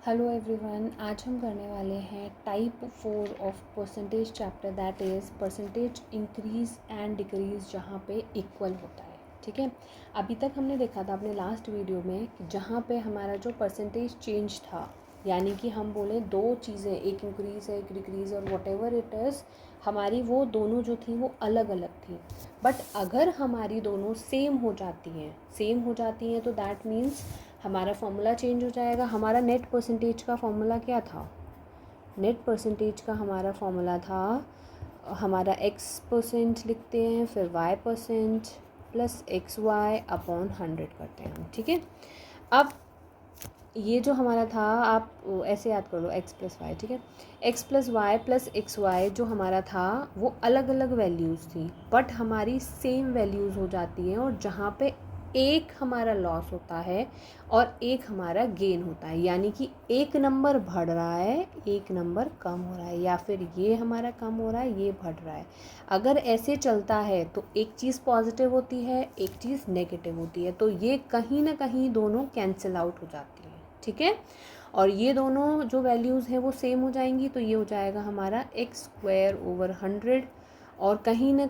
Hello everyone, आज हम करने वाले हैं type 4 of percentage chapter, that is percentage increase and decrease जहाँ पे इक्वल होता है। ठीक है, अभी तक हमने देखा था अपने लास्ट वीडियो में कि जहाँ पे हमारा जो परसेंटेज चेंज था, यानी कि हम बोले दो चीज़ें, एक इंक्रीज़ है एक डिक्रीज़ और वॉट एवर इट इज़, हमारी वो दोनों जो थी वो अलग अलग थी। बट अगर हमारी दोनों सेम हो जाती हैं तो दैट मीन्स हमारा फॉर्मूला चेंज हो जाएगा। हमारा नेट परसेंटेज का फॉर्मूला क्या था? नेट परसेंटेज का हमारा फॉर्मूला था, हमारा x% लिखते हैं, फिर y% प्लस XY अपॉन 100 करते हैं हम। ठीक है, अब ये जो हमारा था, आप ऐसे याद कर लो x प्लस वाई। ठीक है, x प्लस वाई प्लस XY जो हमारा था वो अलग अलग वैल्यूज़ थी, बट हमारी सेम वैल्यूज़ हो जाती हैं। और जहाँ पे एक हमारा लॉस होता है और एक हमारा गेन होता है, यानी कि एक नंबर बढ़ रहा है एक नंबर कम हो रहा है, या फिर ये हमारा कम हो रहा है ये बढ़ रहा है। अगर ऐसे चलता है तो एक चीज़ पॉजिटिव होती है एक चीज़ नेगेटिव होती है, तो ये कहीं ना कहीं दोनों कैंसिल आउट हो जाती है। ठीक है, और ये दोनों जो वैल्यूज़ हैं वो सेम हो जाएंगी, तो ये हो जाएगा हमारा x² / 100। और कहीं ना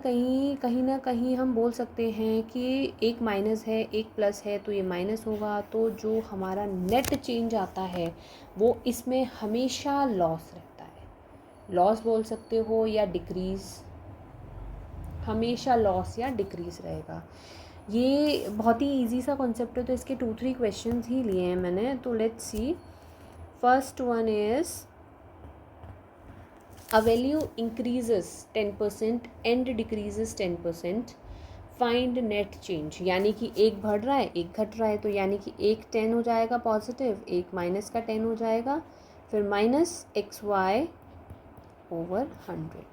कहीं हम बोल सकते हैं कि एक माइनस है एक प्लस है, तो ये माइनस होगा। तो जो हमारा नेट चेंज आता है वो इसमें हमेशा लॉस रहता है। लॉस बोल सकते हो या डिक्रीज़, हमेशा लॉस या डिक्रीज़ रहेगा। ये बहुत ही इजी सा कॉन्सेप्ट है, तो इसके 2-3 क्वेश्चंस ही लिए हैं मैंने। तो let's see, first one is a value increases 10% and decreases 10%, find net change. यानी कि एक बढ़ रहा है एक घट रहा है, तो यानी कि एक 10 हो जाएगा पॉजिटिव, एक माइनस का 10 हो जाएगा, फिर माइनस XY/100।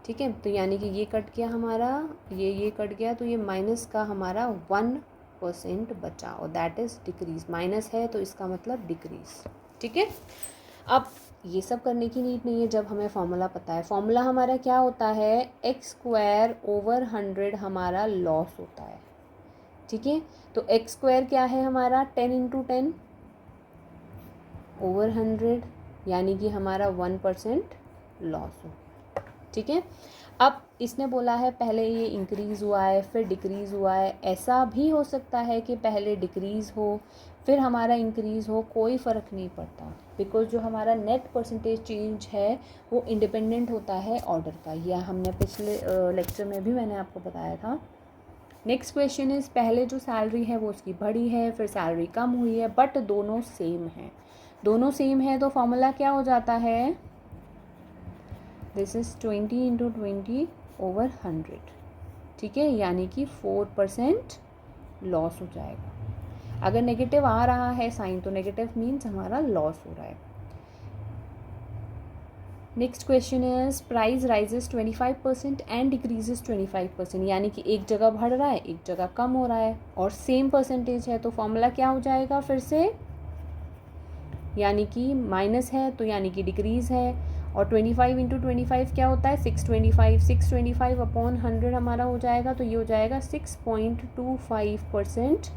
ठीक है, तो यानी कि ये कट गया हमारा, ये कट गया, तो ये माइनस का हमारा 1% बचा, और दैट इज़ डिक्रीज़। माइनस है तो इसका मतलब डिक्रीज़। ठीक है, अब ये सब करने की नीड नहीं है जब हमें फॉर्मूला पता है। फॉर्मूला हमारा क्या होता है, x² / 100 हमारा लॉस होता है। ठीक है, तो x² क्या है हमारा, 10 × 10 / 100, यानी कि हमारा 1% लॉस हो। ठीक है, अब इसने बोला है पहले ये इंक्रीज़ हुआ है फिर डिक्रीज़ हुआ है। ऐसा भी हो सकता है कि पहले डिक्रीज़ हो फिर हमारा इंक्रीज़ हो, कोई फ़र्क नहीं पड़ता, बिकॉज जो हमारा नेट परसेंटेज चेंज है वो इंडिपेंडेंट होता है ऑर्डर का। यह हमने पिछले लेक्चर में भी मैंने आपको बताया था। नेक्स्ट क्वेश्चन इज़, पहले जो सैलरी है वो उसकी बढ़ी है फिर सैलरी कम हुई है, बट दोनों सेम हैं। दोनों सेम है तो फॉर्मूला क्या हो जाता है, दिस इज़ 20 × 20 / 100। ठीक है, यानी कि 4% लॉस हो जाएगा। अगर नेगेटिव आ रहा है साइन तो नेगेटिव मीन्स हमारा लॉस हो रहा है। Next question is, price rises 25% and decreases 25%, यानी कि एक जगह बढ़ रहा है एक जगह कम हो रहा है और सेम परसेंटेज है, तो फॉर्मूला क्या हो जाएगा फिर से, यानी कि माइनस है तो यानी कि डिक्रीज़ है। और 25 × 25 क्या होता है, 625। 625 अपॉन 100 हमारा हो जाएगा, तो ये हो जाएगा 6.25%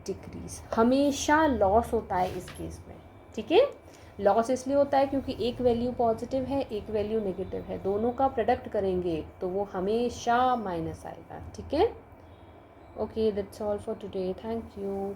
डिक्रीज़। हमेशा लॉस होता है इस केस में। ठीक है, लॉस इसलिए होता है क्योंकि एक वैल्यू पॉजिटिव है एक वैल्यू नेगेटिव है, दोनों का प्रोडक्ट करेंगे तो वो हमेशा माइनस आएगा। ठीक है, okay, that's all for today, thank you.